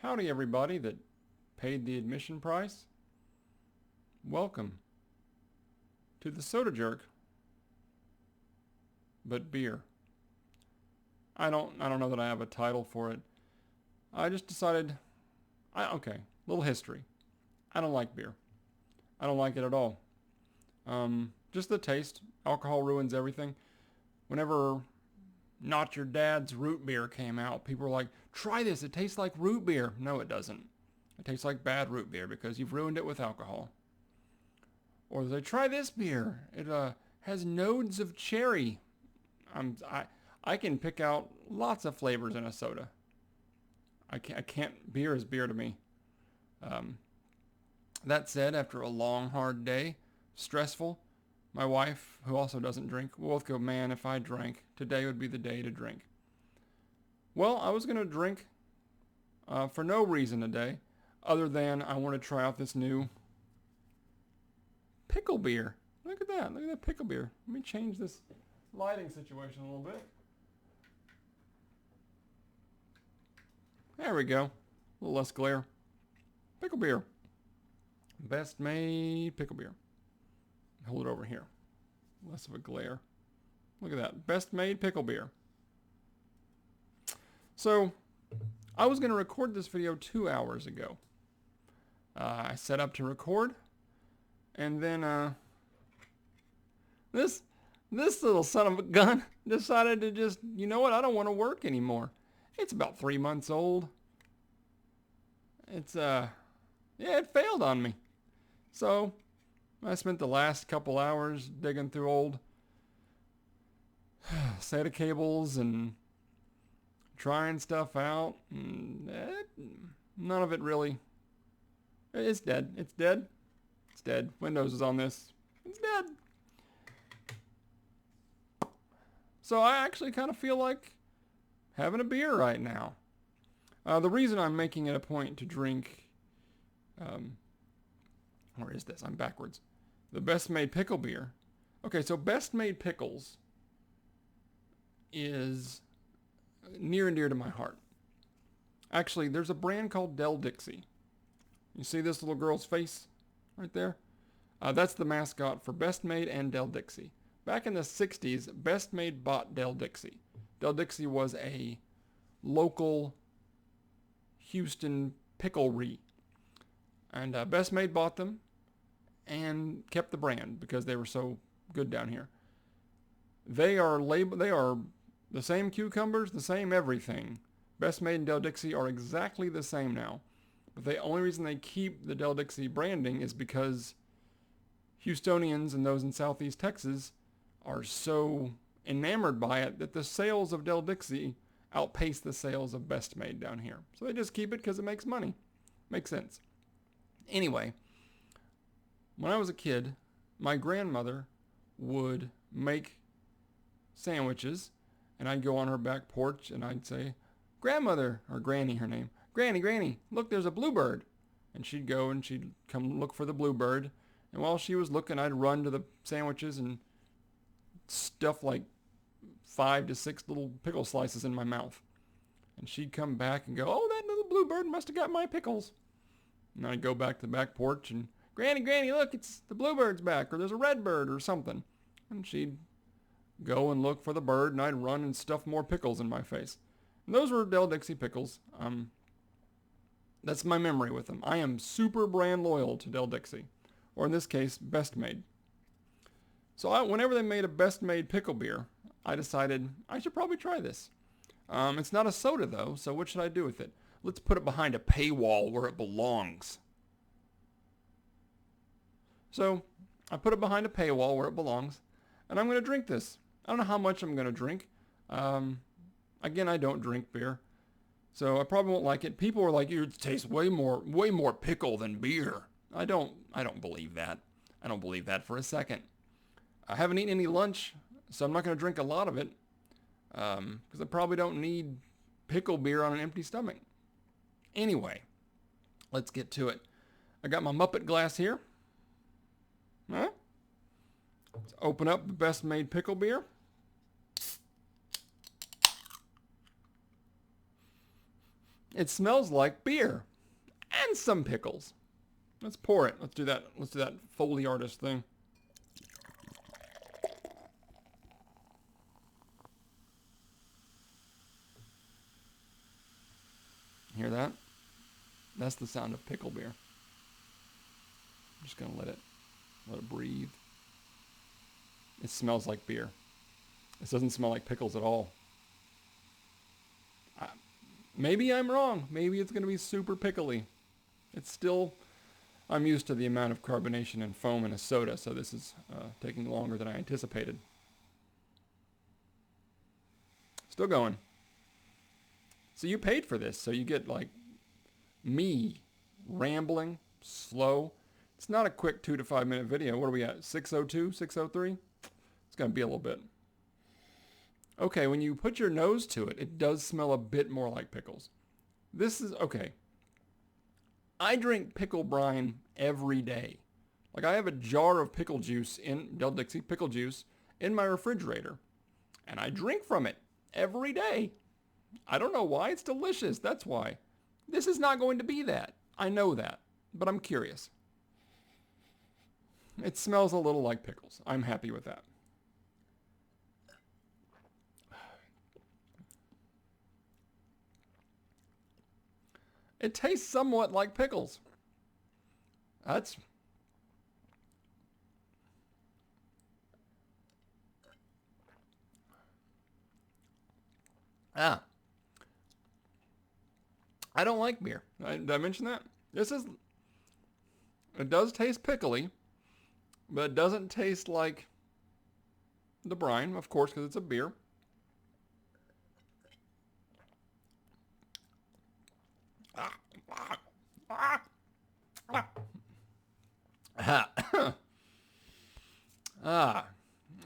Howdy, everybody that paid the admission price. Welcome to the Soda Jerk, but beer. I don't know that I have a title for it. I just decided, okay, little history. I don't like beer. I don't like it at all. Just the taste. Alcohol ruins everything. Whenever Not Your Dad's root beer came out, people were like, try this, it tastes like root beer. No, it doesn't. It tastes like bad root beer because you've ruined it with alcohol. Or they try this beer. It has nodes of cherry. I can pick out lots of flavors in a soda. I can't. Beer is beer to me. That said, after a long, hard day, stressful, my wife, who also doesn't drink, we both go, man, if I drank, today would be the day to drink. Well, I was going to drink for no reason today, other than I want to try out this new pickle beer. Look at that. Look at that pickle beer. Let me change this lighting situation a little bit. There we go. A little less glare. Pickle beer. Best Maid Pickle beer. Hold it over here. Less of a glare. Look at that. Best Maid Pickle beer. So, I was going to record this video 2 hours ago. I set up to record, and then this little son of a gun decided to just, you know what, I don't want to work anymore. It's about 3 months old. It's, yeah, it failed on me. So, I spent the last couple hours digging through old SATA cables and trying stuff out. And none of it really. It's dead. It's dead. It's dead. Windows is on this. It's dead. So I actually kind of feel like having a beer right now. The reason I'm making it a point to drink, where is this? I'm backwards. The Best Maid Pickle beer. Okay, so Best Maid Pickles is near and dear to my heart. Actually, there's a brand called Del Dixie. You see this little girl's face right there? That's the mascot for Best Maid and Del Dixie. Back in the 60s, Best Maid bought Del Dixie. Del Dixie was a local Houston picklery. And Best Maid bought them and kept the brand because they were so good down here. They are the same cucumbers, the same everything. Best Maid and Del Dixie are exactly the same now. But the only reason they keep the Del Dixie branding is because Houstonians and those in Southeast Texas are so enamored by it that the sales of Del Dixie outpace the sales of Best Maid down here. So they just keep it because it makes money. Makes sense. Anyway, when I was a kid, my grandmother would make sandwiches, and I'd go on her back porch and I'd say, Grandmother, or Granny, her name, Granny, look, there's a bluebird. And she'd go and she'd come look for the bluebird. And while she was looking, I'd run to the sandwiches and stuff like 5 to 6 little pickle slices in my mouth. And she'd come back and go, oh, that little bluebird must have got my pickles. And I'd go back to the back porch and, Granny, look, it's the bluebird's back, or there's a red bird or something. And she'd go and look for the bird, and I'd run and stuff more pickles in my face. And those were Del Dixie pickles. That's my memory with them. I am super brand loyal to Del Dixie, or in this case, Best Maid. So whenever they made a Best Maid pickle beer, I decided I should probably try this. It's not a soda though, so what should I do with it? Let's put it behind a paywall where it belongs. So I put it behind a paywall where it belongs, and I'm going to drink this. I don't know how much I'm going to drink. Again, I don't drink beer, so I probably won't like it. People are like, it tastes way more pickle than beer. I don't believe that. I don't believe that for a second. I haven't eaten any lunch, so I'm not going to drink a lot of it, because I probably don't need pickle beer on an empty stomach. Anyway, let's get to it. I got my Muppet glass here. Huh? Let's open up the Best Maid Pickle beer. It smells like beer and some pickles. Let's pour it. Let's do that. Let's do that Foley artist thing. Hear that? That's the sound of pickle beer. I'm just gonna let it breathe. It smells like beer. This doesn't smell like pickles at all. Maybe I'm wrong. Maybe it's gonna be super pickly. It's still, I'm used to the amount of carbonation and foam in a soda, so this is taking longer than I anticipated. Still going. So you paid for this, so you get like me rambling, slow. It's not a quick 2 to 5 minute video. What are we at? 6:02, 6:03? It's gonna be a little bit. Okay, when you put your nose to it, it does smell a bit more like pickles. This is, okay. I drink pickle brine every day. Like I have a jar of pickle juice in, Del Dixie pickle juice, in my refrigerator. And I drink from it every day. I don't know why, it's delicious, that's why. This is not going to be that. I know that, but I'm curious. It smells a little like pickles. I'm happy with that. It tastes somewhat like pickles. That's... I don't like beer. Did I mention that? It does taste pickly, but it doesn't taste like the brine, of course, because it's a beer.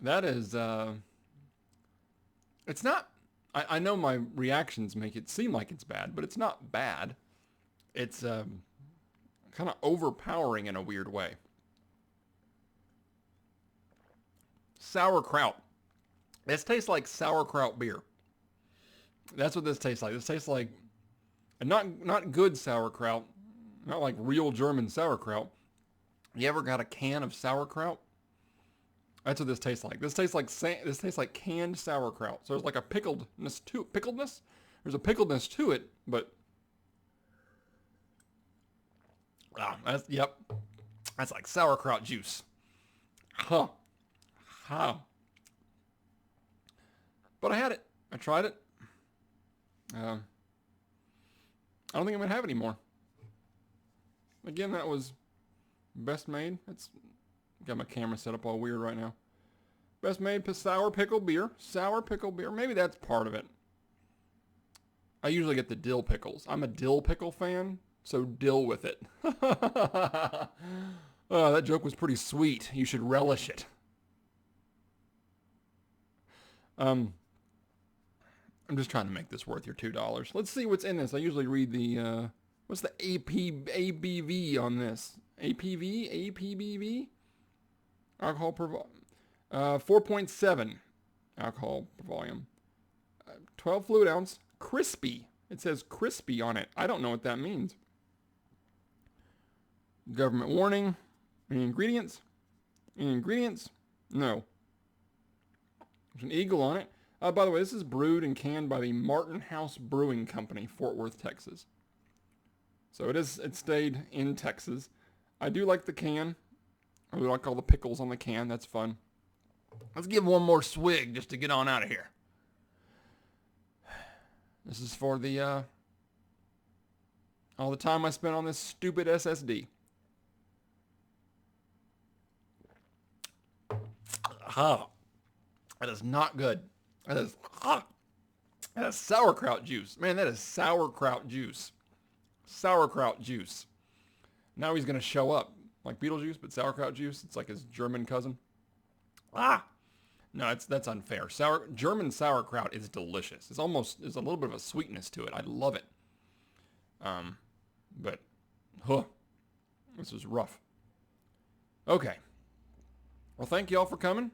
That is, it's not, I know my reactions make it seem like it's bad, but it's not bad. It's kind of overpowering in a weird way. Sauerkraut. This tastes like sauerkraut beer. That's what this tastes like. This tastes like, and not good sauerkraut, not like real German sauerkraut. You ever got a can of sauerkraut? That's what this tastes like. This tastes like canned sauerkraut. So there's like a pickledness. There's a pickledness to it, but that's like sauerkraut juice. Huh. But I had it. I tried it. I don't think I'm gonna have any more. Again, that was Best Maid. It's got my camera set up all weird right now. Best Maid sour pickle beer. Sour pickle beer. Maybe that's part of it. I usually get the dill pickles. I'm a dill pickle fan, so dill with it. Oh, that joke was pretty sweet. You should relish it. I'm just trying to make this worth your $2. Let's see what's in this. I usually read the, what's the ABV on this? APBV? Alcohol per volume. 4.7 alcohol per volume. 12 fluid ounce. Crispy. It says crispy on it. I don't know what that means. Government warning. Any ingredients? Any ingredients? No. There's an eagle on it. By the way, this is brewed and canned by the Martin House Brewing Company, Fort Worth, Texas. So it stayed in Texas. I do like the can. I really like all the pickles on the can. That's fun. Let's give one more swig just to get on out of here. This is for the all the time I spent on this stupid SSD. That is not good. That is sauerkraut juice. Man, that is sauerkraut juice. Sauerkraut juice. Now he's going to show up. Like Beetlejuice, but sauerkraut juice. It's like his German cousin. No, that's unfair. German sauerkraut is delicious. There's a little bit of a sweetness to it. I love it. But, this was rough. Okay. Well, thank y'all for coming.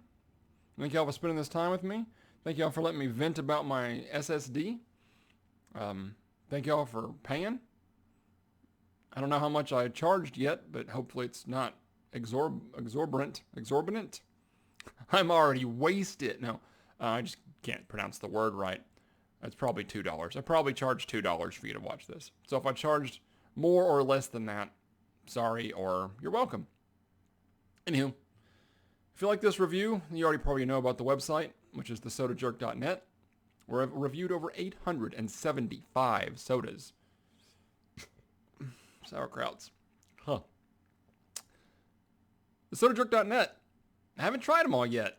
Thank y'all for spending this time with me. Thank y'all for letting me vent about my SSD. Thank y'all for paying. I don't know how much I charged yet, but hopefully it's not exorbitant. I'm already wasted. No, I just can't pronounce the word right. That's probably $2. I probably charged $2 for you to watch this. So if I charged more or less than that, sorry, or you're welcome. Anywho, if you like this review, you already probably know about the website, which is thesodajerk.net, where I've reviewed over 875 sodas. Sauerkrauts. Huh. Thesodajerk.net. I haven't tried them all yet.